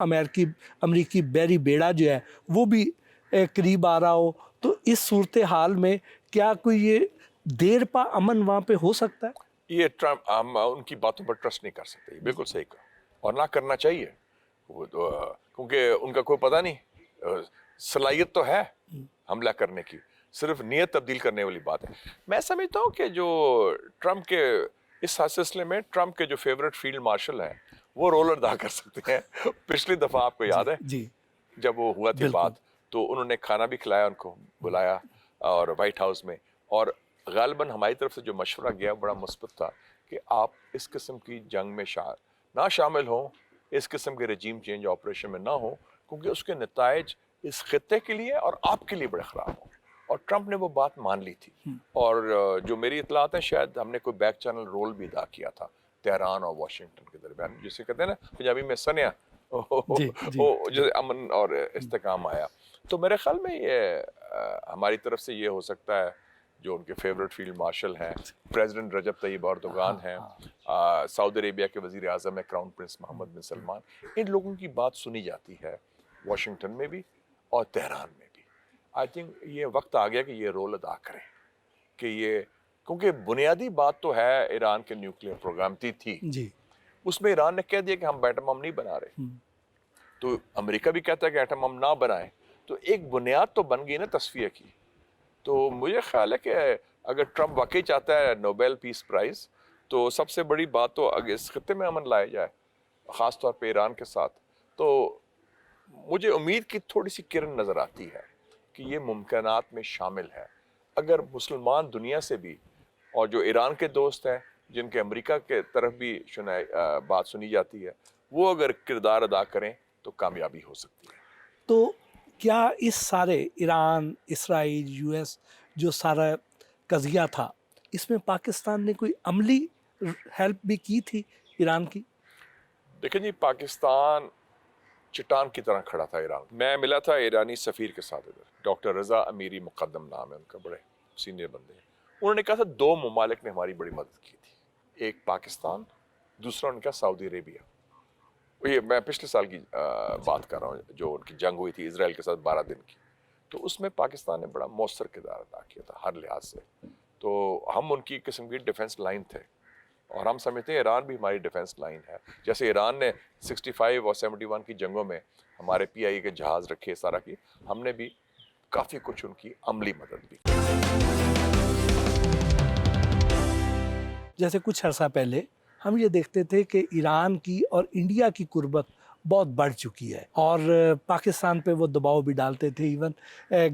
امریکی بحری بیڑا جو ہے وہ بھی قریب آ رہا ہو، تو اس صورتحال میں کیا کوئی یہ دیر پا امن وہاں پہ ہو سکتا ہے؟ یہ ٹرمپ، ہم ان کی باتوں پر ٹرسٹ نہیں کر سکتے، یہ بالکل صحیح کہا، اور نہ کرنا چاہیے، وہ تو کیونکہ ان کا کوئی پتہ نہیں، صلاحیت تو ہے حملہ کرنے کی، صرف نیت تبدیل کرنے والی بات ہے۔ میں سمجھتا ہوں کہ جو ٹرمپ کے اس سلسلے میں ٹرمپ کے جو فیورٹ فیلڈ مارشل ہیں وہ رول ادا کر سکتے ہیں۔ پچھلی دفعہ آپ کو یاد ہے جی جب وہ ہوا تھی بالکل، بات، تو انہوں نے کھانا بھی کھلایا ان کو، بلایا اور وائٹ ہاؤس میں، اور غالباً ہماری طرف سے جو مشورہ گیا بڑا مثبت تھا کہ آپ اس قسم کی جنگ میں نہ شامل ہوں، اس قسم کے رجیم چینج آپریشن میں نہ ہوں، کیونکہ اس کے نتائج اس خطے کے لیے اور آپ کے لیے بڑے خراب ہوں۔ اور ٹرمپ نے وہ بات مان لی تھی، اور جو میری اطلاعات ہیں شاید ہم نے کوئی بیک چینل رول بھی ادا کیا تھا تہران اور واشنگٹن کے درمیان، جسے کہتے ہیں نا پنجابی میں سنیا، جی جیسے امن اور استحکام آیا۔ تو میرے خیال میں یہ ہماری طرف سے یہ ہو سکتا ہے، جو ان کے فیورٹ فیلڈ مارشل ہیں، پریزیڈنٹ رجب طیب اردوغان ہیں، سعودی عربیہ کے وزیر اعظم ہیں کراؤن پرنس محمد بن سلمان، ان لوگوں کی بات سنی جاتی ہے واشنگٹن میں بھی اور تہران میں بھی۔ آئی تھنک یہ وقت آ گیا کہ یہ رول ادا کریں، کہ یہ کیونکہ بنیادی بات تو ہے ایران کے نیوکلیئر پروگرام تھی، جی اس میں ایران نے کہہ دیا کہ ہم ایٹم بم نہیں بنا رہے، تو امریکہ بھی کہتا ہے کہ ایٹم بم نہ بنائیں، تو ایک بنیاد تو بن گئی نا تصفیہ کی۔ تو مجھے خیال ہے کہ اگر ٹرمپ واقعی چاہتا ہے نوبیل پیس پرائز، تو سب سے بڑی بات تو اگر اس خطے میں امن لایا جائے، خاص طور پہ ایران کے ساتھ، تو مجھے امید کی تھوڑی سی کرن نظر آتی ہے کہ یہ ممکنات میں شامل ہے، اگر مسلمان دنیا سے بھی، اور جو ایران کے دوست ہیں جن کے امریکہ کے طرف بھی بات سنی جاتی ہے، وہ اگر کردار ادا کریں تو کامیابی ہو سکتی ہے۔ تو کیا اس سارے ایران، اسرائیل، یو ایس جو سارا قضیہ تھا، اس میں پاکستان نے کوئی عملی ہیلپ بھی کی تھی ایران کی؟ دیکھیں جی، پاکستان چٹان کی طرح کھڑا تھا ایران۔ میں ملا تھا ایرانی سفیر کے ساتھ ادھر، ڈاکٹر رضا امیری مقدم نام ہے ان کا، بڑے سینئر بندے ہیں۔ انہوں نے کہا تھا دو ممالک نے ہماری بڑی مدد کی تھی، ایک پاکستان، دوسرا ان کا سعودی عربیہ۔ یہ میں پچھلے سال کی بات کر رہا ہوں، جو ان کی جنگ ہوئی تھی اسرائیل کے ساتھ 12 دن کی، تو اس میں پاکستان نے بڑا مؤثر کردار ادا کیا تھا ہر لحاظ سے۔ تو ہم ان کی قسم کی ڈیفنس لائن تھے، اور ہم سمجھتے ہیں ایران بھی ہماری ڈیفنس لائن ہے۔ جیسے ایران نے 65 اور 71 کی جنگوں میں ہمارے پی آئی کے جہاز رکھے، سارا کی، ہم نے بھی کافی کچھ ان کی عملی مدد بھی۔ جیسے کچھ عرصہ پہلے ہم یہ دیکھتے تھے کہ ایران کی اور انڈیا کی قربت بہت بڑھ چکی ہے، اور پاکستان پہ وہ دباؤ بھی ڈالتے تھے، ایون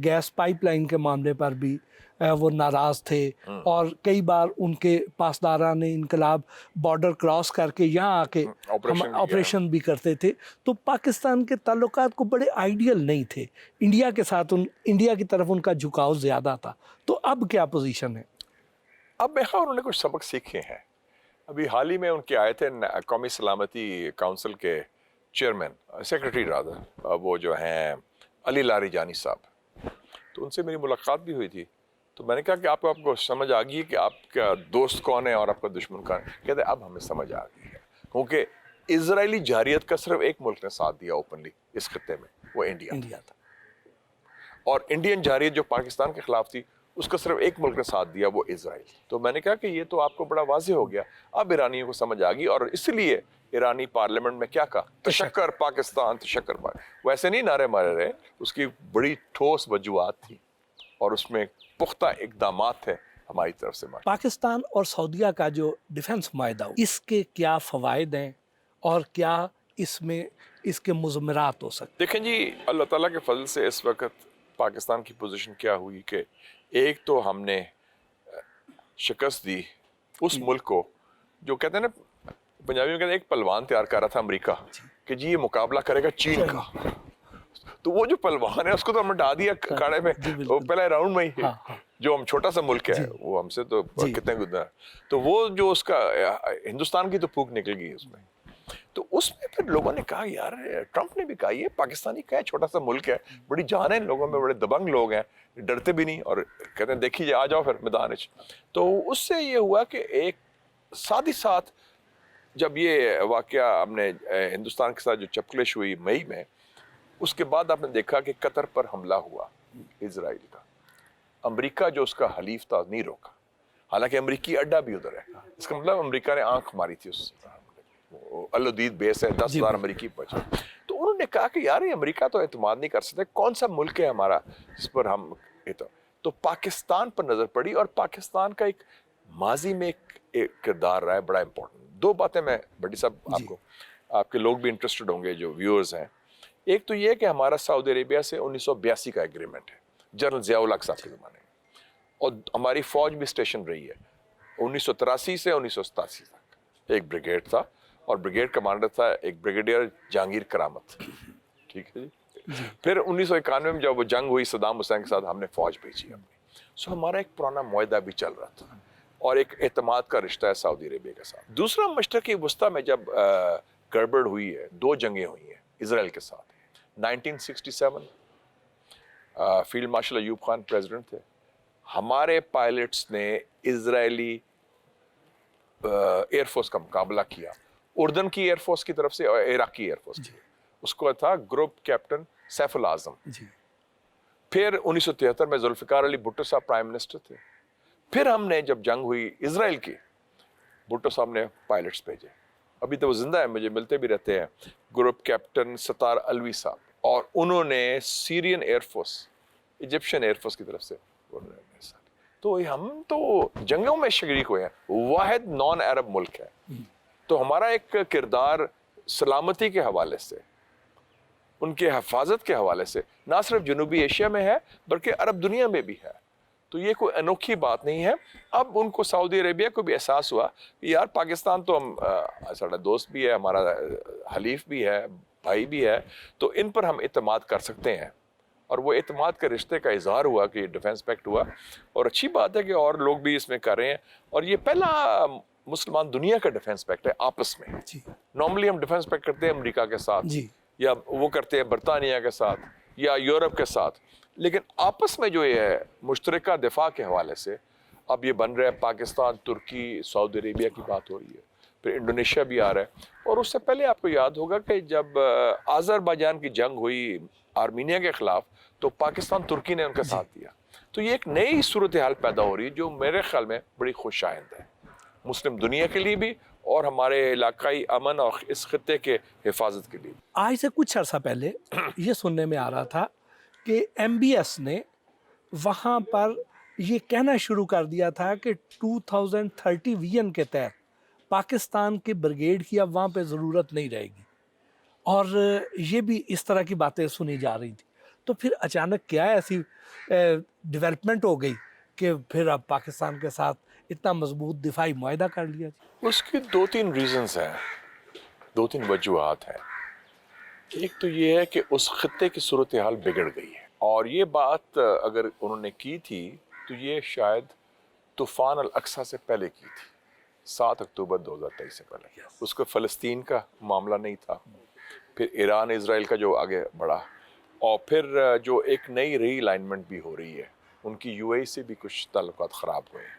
گیس پائپ لائن کے معاملے پر بھی وہ ناراض تھے، اور کئی بار ان کے پاسداران انقلاب بارڈر کراس کر کے یہاں آ کے آپریشن بھی کرتے تھے۔ تو پاکستان کے تعلقات کو بڑے آئیڈیل نہیں تھے، انڈیا کے ساتھ انڈیا کی طرف ان کا جھکاؤ زیادہ تھا۔ تو اب کیا پوزیشن ہے؟ اب میں انہوں نے کچھ سبق سیکھے ہیں۔ ابھی حال ہی میں ان کے آئے تھے قومی سلامتی کونسل کے چیئرمین، سیکرٹری رادر، وہ جو ہیں علی لاریجانی صاحب، تو ان سے میری ملاقات بھی ہوئی تھی۔ تو میں نے کہا کہ آپ کو سمجھ آ گئی کہ آپ کا دوست کون ہے اور آپ کا دشمن کون ہے؟ کہتے ہیں اب ہمیں سمجھ آ گئی ہے، کیونکہ اسرائیلی جارحیت کا صرف ایک ملک نے ساتھ دیا اوپنلی اس خطے میں، وہ انڈیا تھا، اور انڈین جارحیت جو پاکستان کے خلاف تھی اس کا صرف ایک ملک نے ساتھ دیا، وہ اسرائیل۔ تو میں نے کہا کہ یہ تو آپ کو بڑا واضح ہو گیا، اب ایرانیوں کو سمجھ آ گئی، اور اس لیے ایرانی پارلیمنٹ میں کیا کہا، تشکر پاکستان، تشکر پاکستان، ویسے نہیں نعرے مارے رہے، اس کی بڑی ٹھوس وجوہات تھی، اور اس میں پختہ اقدامات تھے ہماری طرف سے۔ پاکستان اور سعودیہ کا جو ڈیفنس معاہدہ، اس کے کیا فوائد ہیں اور کیا اس میں اس کے مضمرات ہو سکتے؟ دیکھیں جی، اللہ تعالیٰ کے فضل سے اس وقت پاکستان کی پوزیشن کیا ہوئی کہ ایک تو ہم نے شکست دی اس ملک کو جو کہتے ہیں نا، پنجابی میں کہتے ہیں ایک پلوان تیار کر رہا تھا امریکہ کہ جی یہ مقابلہ کرے گا چین کا، تو وہ جو پلوان ہے اس کو تو ہم نے ڈا دیا کھاڑے میں پہلے راؤنڈ میں ہی، جو ہم چھوٹا سا ملک ہے وہ ہم سے تو کتنے گزرا، تو وہ جو اس کا ہندوستان کی تو پھونک نکل گئی اس میں۔ تو اس میں پھر لوگوں نے کہا یار، ٹرمپ نے بھی کہا یہ پاکستانی کا ہے، چھوٹا سا ملک ہے، بڑی جان ہے لوگوں میں، بڑے دبنگ لوگ ہیں، ڈرتے بھی نہیں، اور کہتے ہیں دیکھیے آ جاؤ پھر میدان۔ تو اس سے یہ ہوا کہ ایک ساتھ ہی ساتھ جب یہ واقعہ ہم نے ہندوستان کے ساتھ جو چپکلش ہوئی مئی میں، اس کے بعد آپ نے دیکھا کہ قطر پر حملہ ہوا اسرائیل کا، امریکہ جو اس کا حلیف تھا نہیں روکا، حالانکہ امریکی اڈا بھی ادھر ہے، اس کا مطلب امریکہ نے آنکھ ماری تھی اس الودید بیس ہے، 10,000 امریکی پہنچے، تو انہوں نے کہا کہ یار یہ امریکہ تو اعتماد نہیں کر سکتے، کون سا ملک ہے ہمارا جس پر ہم تو پاکستان پر نظر پڑی، اور پاکستان کا ایک ماضی میں ایک کردار رہا ہے بڑا امپورٹنٹ۔ دو باتیں میں بڑی صاحب آپ کو، آپ کے لوگ بھی انٹرسٹڈ ہوں گے جو ویورز ہیں، ایک تو یہ کہ ہمارا سعودی عربیہ سے 1982 کا ایگریمنٹ ہے جنرل ضیاء الحق صاحب کے زمانے میں، اور ہماری فوج بھی اسٹیشن رہی ہے 1983 سے 1987 تک، ایک بریگیڈ تھا اور بریگیڈ کمانڈر تھا ایک بریگیڈیئر جہانگیر کرامت، ٹھیک ہے جی۔ پھر 1991 میں جب وہ جنگ ہوئی صدام حسین کے ساتھ، ہم نے فوج بھیجی اپنی، سو ہمارا ایک پرانا معاہدہ بھی چل رہا تھا اور ایک اعتماد کا رشتہ ہے سعودی عربیہ کے ساتھ۔ دوسرا، مشرقی وسطیٰ میں جب گڑبڑ ہوئی ہے، 2 جنگیں ہوئی ہیں اسرائیل کے ساتھ۔ 1967 field marshal Ayub Khan president تھے، ہمارے پائلٹس نے اسرائیلی ایئر فورس کا مقابلہ کیا، اردن کی ایئر فورس کی طرف سے اور عراقی ایئر فورس کی، اس کو تھا گروپ کیپٹن سیف الاعظم۔ پھر 1973 میں ذوالفقار علی بھٹو صاحب پرائم منسٹر تھے، پھر ہم نے جب جنگ ہوئی اسرائیل کی، بھٹو صاحب نے پائلٹس بھیجے، ابھی تو وہ زندہ ہیں، مجھے ملتے بھی رہتے ہیں، گروپ کیپٹن ستار الوی صاحب، اور انہوں نے Syrian air force, Egyptian air force کی طرف سے، تو ہم تو جنگوں میں شریک ہوئے ہیں، واحد نان عرب ملک ہے، تو ہمارا ایک کردار سلامتی کے حوالے سے، ان کے حفاظت کے حوالے سے نہ صرف جنوبی ایشیا میں ہے بلکہ عرب دنیا میں بھی ہے، تو یہ کوئی انوکھی بات نہیں ہے۔ اب ان کو سعودی عربیہ کو بھی احساس ہوا کہ یار پاکستان تو ہم ہمارا دوست بھی ہے، ہمارا حلیف بھی ہے، بھائی بھی ہے، تو ان پر ہم اعتماد کر سکتے ہیں، اور وہ اعتماد کے رشتے کا اظہار ہوا کہ ڈیفنس پیکٹ ہوا، اور اچھی بات ہے کہ اور لوگ بھی اس میں کر رہے ہیں، اور یہ پہلا مسلمان دنیا کا ڈیفنس پیکٹ ہے آپس میں۔ نارملی ہم ڈیفنس پیکٹ کرتے ہیں امریکہ کے ساتھ، یا وہ کرتے ہیں برطانیہ کے ساتھ یا یورپ کے ساتھ، لیکن آپس میں جو یہ ہے مشترکہ دفاع کے حوالے سے اب یہ بن رہا ہے، پاکستان، ترکی، سعودی عربیہ کی بات ہو رہی ہے، پھر انڈونیشیا بھی آ رہا ہے، اور اس سے پہلے آپ کو یاد ہوگا کہ جب آذربائیجان کی جنگ ہوئی آرمینیا کے خلاف تو پاکستان ترکی نے ان کا ساتھ دیا، تو یہ ایک نئی صورتحال پیدا ہو رہی ہے جو میرے خیال میں بڑی خوش آئند ہے مسلم دنیا کے لیے بھی اور ہمارے علاقائی امن اور اس خطے کے حفاظت کے لیے۔ آج سے کچھ عرصہ پہلے یہ سننے میں آ رہا تھا کہ ایم بی ایس نے وہاں پر یہ کہنا شروع کر دیا تھا کہ 2030 ویژن کے تحت پاکستان کے بریگیڈ کی اب وہاں پہ ضرورت نہیں رہے گی، اور یہ بھی اس طرح کی باتیں سنی جا رہی تھی، تو پھر اچانک کیا ایسی ڈیولپمنٹ ہو گئی کہ پھر اب پاکستان کے ساتھ اتنا مضبوط دفاعی معاہدہ کر لیا؟ اس کی 2-3 ریزنز ہیں، 2-3 وجوہات ہیں۔ ایک تو یہ ہے کہ اس خطے کی صورتحال بگڑ گئی ہے، اور یہ بات اگر انہوں نے کی تھی تو یہ شاید طوفان الاقصی سے پہلے کی تھی، 7 اکتوبر 2023 سے پہلے۔ اس کو فلسطین کا معاملہ نہیں تھا، پھر ایران اسرائیل کا جو آگے بڑھا، اور پھر جو ایک نئی ری الائنمنٹ بھی ہو رہی ہے، ان کی یو اے ای سے بھی کچھ تعلقات خراب ہوئے ہیں،